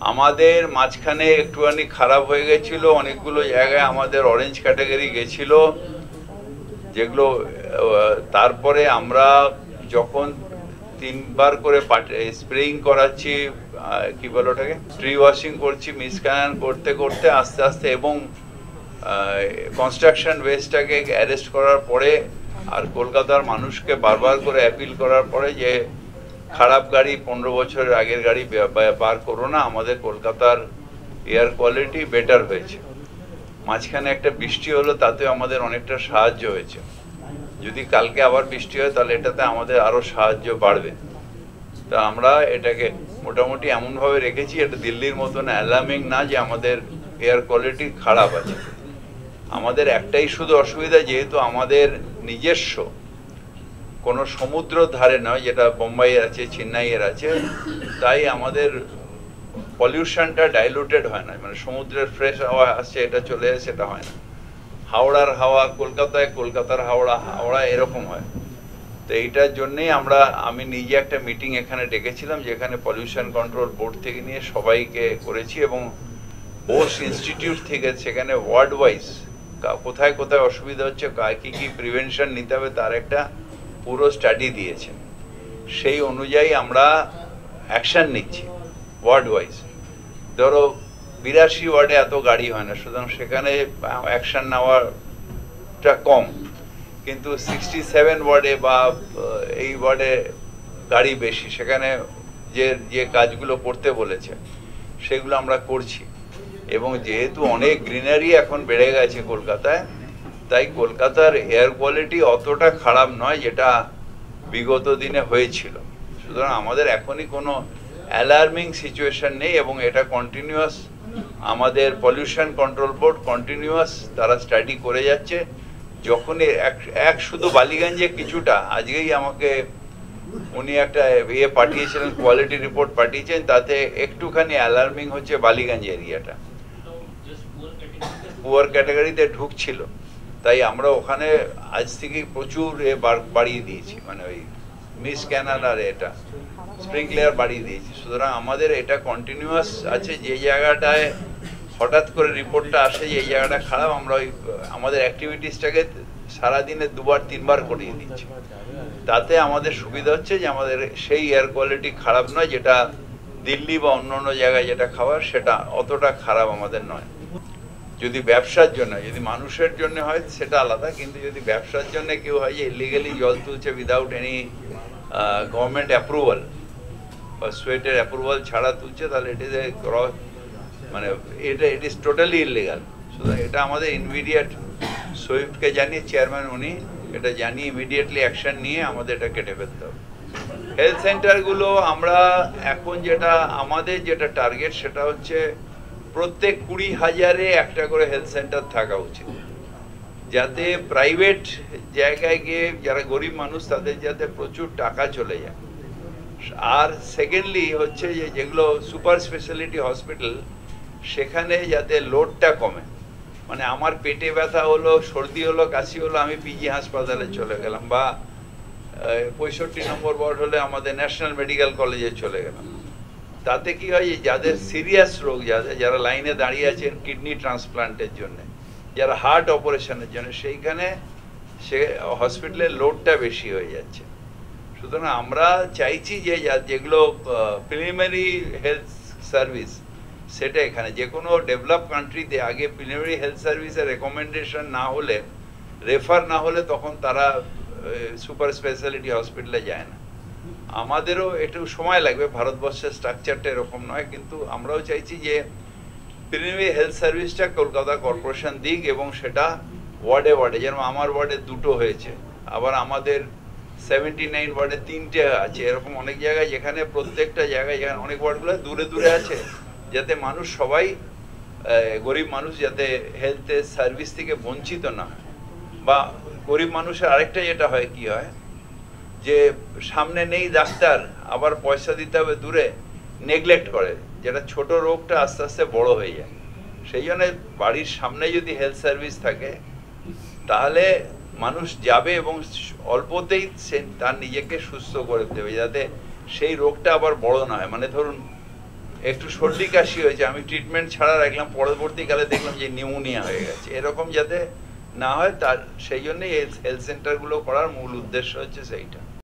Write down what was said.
আমাদের মাঝখানে একটুখানি খারাপ হয়ে গেছিল, অনেকগুলো জায়গায় আমাদের অরেঞ্জ ক্যাটাগরি গেছিল, যেগুলো তারপরে আমরা যখন 3বার করে স্প্রেইং করাচ্ছি, কি বলে ওটাকে, ট্রি ওয়াশিং করছি, মিসক্যান করতে করতে আস্তে আস্তে, এবং কনস্ট্রাকশন ওয়েস্টটাকে অ্যারেস্ট করার পরে আর কলকাতার মানুষকে বারবার করে অ্যাপিল করার পরে যে খারাপ গাড়ি 15 বছরের আগের গাড়ি বার করো না, আমাদের কলকাতার এয়ার কোয়ালিটি বেটার হয়েছে। মাঝখানে একটা বৃষ্টি হলো, তাতে আমাদের অনেকটা সাহায্য হয়েছে। যদি কালকে আবার বৃষ্টি হয় তাহলে এটাতে আমাদের আরো সাহায্য বাড়বে। তা আমরা এটাকে মোটামুটি এমনভাবে রেখেছি, এটা দিল্লির মতন অ্যালার্মিং না যে আমাদের এয়ার কোয়ালিটি খারাপ আছে। আমাদের একটাই শুধু অসুবিধা, যেহেতু আমাদের নিজস্ব কোনো সমুদ্র ধারে নয়, যেটা বোম্বাইয়ের আছে, চেন্নাইয়ের আছে, তাই আমাদের পলিউশনটা ডাইলুটেড হয় না, মানে সমুদ্রের ফ্রেশ হাওয়া আসছে এটা চলে আসে, সেটা হয় না। হাওড়ার হাওয়া কলকাতায়, কলকাতার হাওড়া এরকম হয়। তো এইটার জন্যেই আমি নিজে একটা মিটিং এখানে ডেকেছিলাম, যেখানে পলিউশন কন্ট্রোল বোর্ড থেকে নিয়ে সবাইকে করেছি, এবং বোস ইনস্টিটিউট থেকে সেখানে ওয়ার্ড ওয়াইজ কোথায় কোথায় অসুবিধা হচ্ছে, কি কি প্রিভেনশন নিতে হবে তার একটা পুরো স্টাডি দিয়েছেন। সেই অনুযায়ী আমরা অ্যাকশন নিচ্ছি ওয়ার্ড ওয়াইজ। ধরো 82 ওয়ার্ডে এত গাড়ি হয় না, সুতরাং সেখানে অ্যাকশন নেওয়াটা কম, কিন্তু 67 ওয়ার্ডে বা এই ওয়ার্ডে গাড়ি বেশি, সেখানে যে কাজগুলো করতে বলেছে সেগুলো আমরা করছি। এবং যেহেতু অনেক গ্রিনারি এখন বেড়ে গেছে কলকাতায়, তাই কলকাতার এয়ার কোয়ালিটি অতটা খারাপ নয় যেটা বিগত দিনে হয়েছিল। সুতরাং আমাদের এখনই কোনো অ্যালার্মিং সিচুয়েশন নেই, এবং এটা কন্টিনিউয়াস আমাদের পলিউশন কন্ট্রোল বোর্ড কন্টিনিউয়াস তারা স্টাডি করে যাচ্ছে। যখনই শুধু বালিগঞ্জে কিছুটা, আজকেই আমাকে উনি একটা পাঠিয়েছিলেন, কোয়ালিটি রিপোর্ট পাঠিয়েছেন, তাতে একটুখানি অ্যালার্মিং হচ্ছে বালিগঞ্জ এরিয়াটা, পুয়ার ক্যাটাগরিতে ঢুকছিল, তাই আমরা ওখানে আজ থেকে প্রচুর বাড়িয়ে দিয়েছি, মানে ওই মিস ক্যানাল আর এটা স্প্রিংক্লেয়ার বাড়িয়ে দিয়েছি। সুতরাং আমাদের এটা কন্টিনিউয়াস আছে, যে জায়গাটায় হঠাৎ করে রিপোর্টটা আসে যে এই জায়গাটা খারাপ, আমরা ওই আমাদের অ্যাক্টিভিটিসটাকে সারাদিনে 2-3বার করিয়ে দিচ্ছি। তাতে আমাদের সুবিধা হচ্ছে যে আমাদের সেই এয়ার কোয়ালিটি খারাপ নয়, যেটা দিল্লি বা অন্য অন্য জায়গায় যেটা খাবার, সেটা অতটা খারাপ আমাদের নয়। যদি ব্যবসার জন্য, যদি মানুষের জন্য হয় সেটা আলাদা, কিন্তু যদি ব্যবসার জন্য কেউ হয় যে ইলিগালি জল তুলছে উইদাউট এনি গভর্নমেন্ট অ্যাপ্রুভাল বা সোয়েটের অ্যাপ্রুভাল ছাড়া তুলছে, তাহলে ইট ইজ এ মানে ইট ইজ টোটালি ইলিগাল। সুতরাং এটা আমাদের ইমিডিয়েট সুইফটকে জানিয়ে, চেয়ারম্যান উনি এটা জানিয়ে ইমিডিয়েটলি অ্যাকশন নিয়ে আমাদের এটা কেটে ফেলতে হবে। হেলথ সেন্টারগুলো আমরা এখন আমাদের যেটা টার্গেট, সেটা হচ্ছে প্রত্যেক 20,000-এ একটা করে হেলথ সেন্টার থাকা উচিত, যাতে প্রাইভেট জায়গায় গিয়ে যারা গরিব মানুষ তাদের যাতে প্রচুর টাকা চলে যায়। আর সেকেন্ডলি হচ্ছে যে যেগুলো সুপার স্পেশালিটি হসপিটাল, সেখানে যাতে লোডটা কমে। মানে আমার পেটে ব্যথা হলো, সর্দি হলো, কাশি হলো, আমি পিজি হাসপাতালে চলে গেলাম, বা 65 নম্বর ওয়ার্ড হলে আমাদের ন্যাশনাল মেডিকেল কলেজে চলে গেলাম। তাতে কি হয়, যাদের সিরিয়াস রোগ, যারা লাইনে দাঁড়িয়ে আছেন কিডনি ট্রান্সপ্লান্টের জন্য, যারা হার্ট অপারেশনের জন্য, সেইখানে সে হসপিটালের লোডটা বেশি হয়ে যাচ্ছে। সুতরাং আমরা চাইছি যে যেগুলো প্রিলিমিনারি হেলথ সার্ভিস, সেটা এখানে যে কোনো ডেভেলপ কান্ট্রিতে আগে প্রিলিমিনারি হেলথ সার্ভিসের রেকমেন্ডেশন না হলে, রেফার না হলে, তখন তারা সুপার স্পেশালিটি হসপিটালে যায় না। আমাদেরও একটু সময় লাগবে, ভারতবর্ষের স্ট্রাকচারটা এরকম নয়, কিন্তু আমরাও চাইছি যে প্রিলিমিনারি হেলথ সার্ভিসটা কলকাতা কর্পোরেশন দিক, এবং সেটা ওয়ার্ডে ওয়ার্ডে, যেরকম আমার ওয়ার্ডে 2টো হয়েছে, আবার আমাদের 79 ওয়ার্ডে 3টে আছে, এরকম অনেক জায়গায় যেখানে প্রত্যেকটা জায়গায়, যেখানে অনেক ওয়ার্ডগুলো দূরে দূরে আছে, যাতে মানুষ সবাই গরিব মানুষ যাতে হেলথের সার্ভিস থেকে বঞ্চিত না হয়। বা গরিব মানুষের আরেকটা যেটা হয়, কি হয় যে সামনে নেই ডাক্তার, আবার পয়সা দিতে হবে দূরে, নেগলেক্ট করে, যেটা ছোট রোগটা আস্তে আস্তে বড় হয়ে যায়। সেই জন্য বাড়ির সামনে যদি হেলথ সার্ভিস থাকে, তাহলে মানুষ যাবে এবং অল্পতেই তার নিজেকে সুস্থ করে দেবে, যাতে সেই রোগটা আবার বড় না হয়। মানে ধরুন একটু সর্দি কাশি হয়েছে, আমি ট্রিটমেন্ট ছাড়া রাখলাম, পরবর্তীকালে দেখলাম যে নিউমোনিয়া হয়ে গেছে। এরকম যাতে না হয় তার সেই জন্যই হেলথ সেন্টারগুলো করার মূল উদ্দেশ্য হচ্ছে সেইটা।